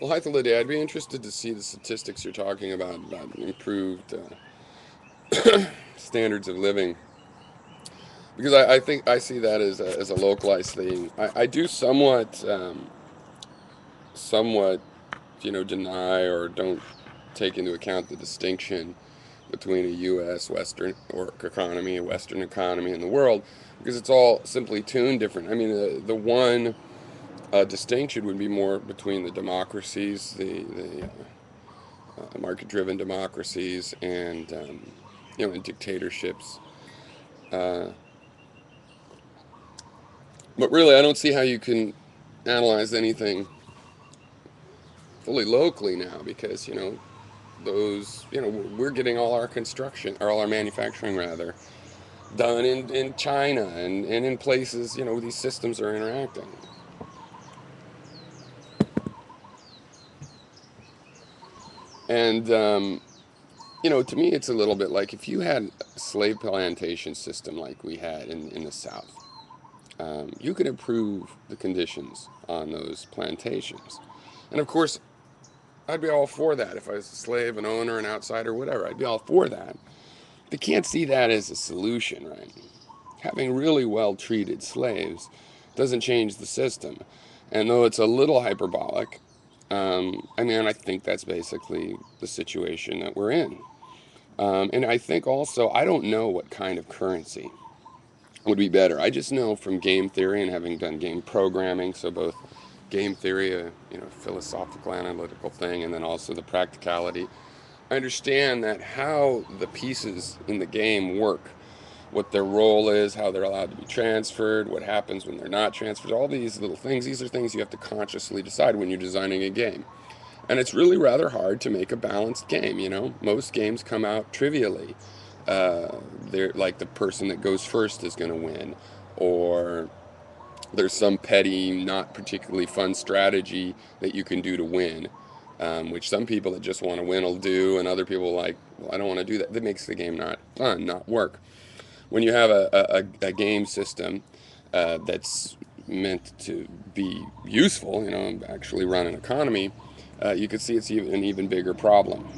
Well, hi, Lydia. I'd be interested to see the statistics you're talking about improved standards of living, because I think I see that as a localized thing. I do somewhat, deny or don't take into account the distinction between a U.S. Western or economy, a Western economy, and the world, because it's all simply tuned different. I mean, the one distinction would be more between the democracies, the market-driven democracies, and dictatorships. Uh, but really, I don't see how you can analyze anything fully locally now, because we're getting all our construction, or all our manufacturing rather, done in China and in places these systems are interacting. And to me, it's a little bit like if you had a slave plantation system like we had in the South. You could improve the conditions on those plantations. And of course, I'd be all for that. If I was a slave, an owner, an outsider, whatever, I'd be all for that. They can't see that as a solution, right? Having really well treated slaves doesn't change the system. And though it's a little hyperbolic, I think that's basically the situation that we're in. And I think also, I don't know what kind of currency would be better. I just know from game theory and having done game programming, so both game theory, a philosophical analytical thing, and then also the practicality. I understand that how the pieces in the game work, what their role is, how they're allowed to be transferred, what happens when they're not transferred, all these little things. These are things you have to consciously decide when you're designing a game. And it's really rather hard to make a balanced game. Most games come out trivially. They're like the person that goes first is going to win, or there's some petty, not particularly fun strategy that you can do to win, which some people that just want to win will do, and other people like, well, I don't want to do that. That makes the game not fun, not work. When you have a game system that's meant to be useful, actually run an economy, you could see it's an even bigger problem.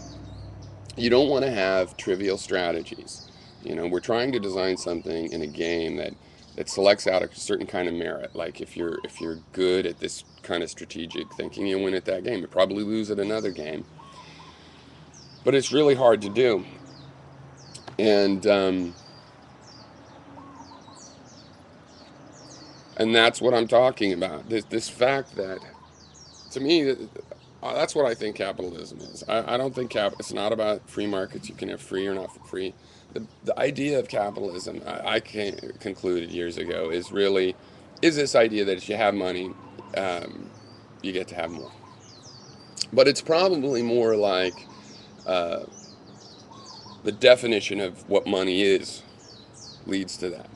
You don't want to have trivial strategies. We're trying to design something in a game that selects out a certain kind of merit. Like if you're good at this kind of strategic thinking, you win at that game. You probably lose at another game, but it's really hard to do. And that's what I'm talking about. This fact that, to me, that's what I think capitalism is. I don't think it's not about free markets. You can have free or not free. The idea of capitalism, I concluded years ago, is this idea that if you have money, you get to have more. But it's probably more like uh, the definition of what money is leads to that.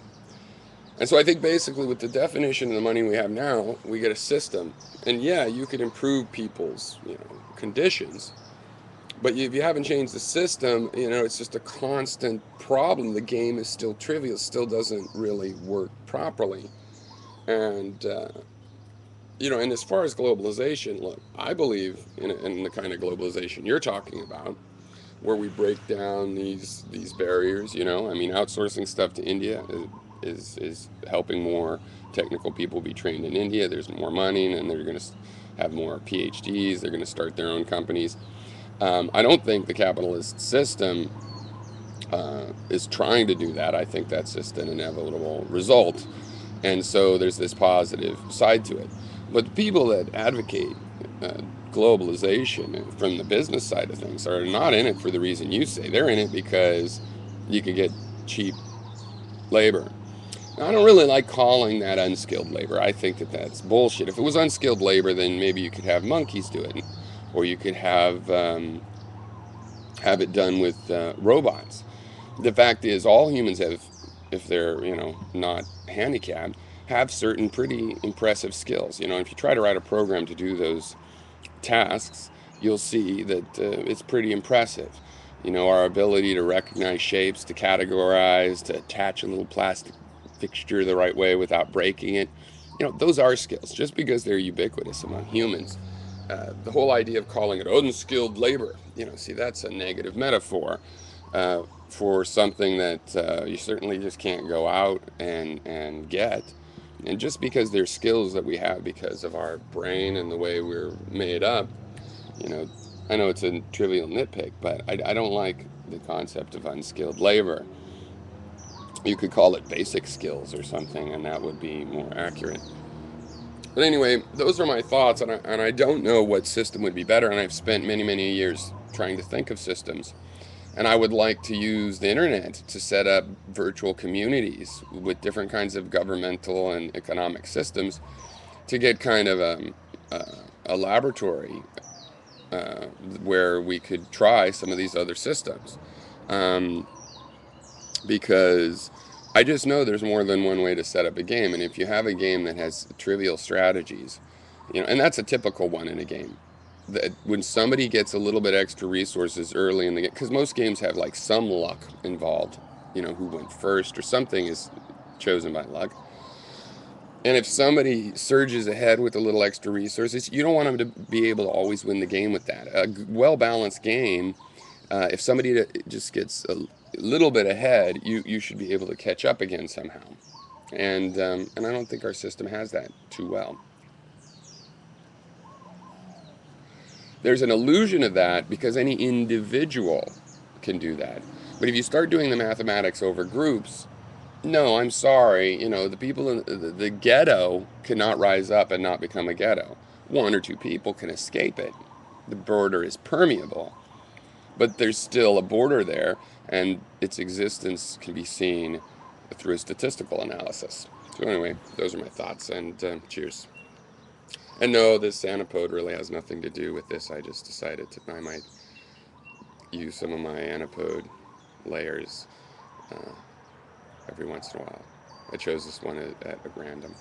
And so I think basically with the definition of the money we have now, we get a system. And yeah, you could improve people's conditions, but if you haven't changed the system, it's just a constant problem. The game is still trivial, still doesn't really work properly. And and as far as globalization, look, I believe in the kind of globalization you're talking about, where we break down these barriers. Outsourcing stuff to India is helping more technical people be trained in India. There's more money, and they're going to have more PhDs. They're going to start their own companies. I don't think the capitalist system is trying to do that. I think that's just an inevitable result. And so there's this positive side to it. But the people that advocate uh, globalization from the business side of things are not in it for the reason you say. They're in it because you can get cheap labor. Now, I don't really like calling that unskilled labor. I think that that's bullshit. If it was unskilled labor, then maybe you could have monkeys do it, or you could have it done with robots. The fact is, all humans have, if they're not handicapped, have certain pretty impressive skills. If you try to write a program to do those tasks, you'll see that it's pretty impressive. Our ability to recognize shapes, to categorize, to attach a little plastic fixture the right way without breaking it. Those are skills. Just because they're ubiquitous among humans The whole idea of calling it unskilled labor, see, that's a negative metaphor for something that you certainly just can't go out and get. And just because there's skills that we have because of our brain and the way we're made up, you know, I know it's a trivial nitpick, but I don't like the concept of unskilled labor. You could call it basic skills or something, and that would be more accurate. But anyway, those are my thoughts, and I don't know what system would be better, and I've spent many, many years trying to think of systems. And I would like to use the internet to set up virtual communities with different kinds of governmental and economic systems to get kind of a laboratory uh, where we could try some of these other systems. Um, because I just know there's more than one way to set up a game, and if you have a game that has trivial strategies, and that's a typical one in a game. That when somebody gets a little bit extra resources early in the game, because most games have like some luck involved, who went first or something is chosen by luck. And if somebody surges ahead with a little extra resources, you don't want them to be able to always win the game with that. A well balanced game, if somebody just gets a little bit ahead, you should be able to catch up again somehow. And I don't think our system has that too well. There's an illusion of that because any individual can do that. But if you start doing the mathematics over groups, no, I'm sorry, the people in the ghetto cannot rise up and not become a ghetto. One or two people can escape it. The border is permeable, but there's still a border there, and its existence can be seen through a statistical analysis. So anyway, those are my thoughts, and cheers. And no, this antipode really has nothing to do with this. I just decided I might use some of my antipode layers uh, every once in a while. I chose this one at random.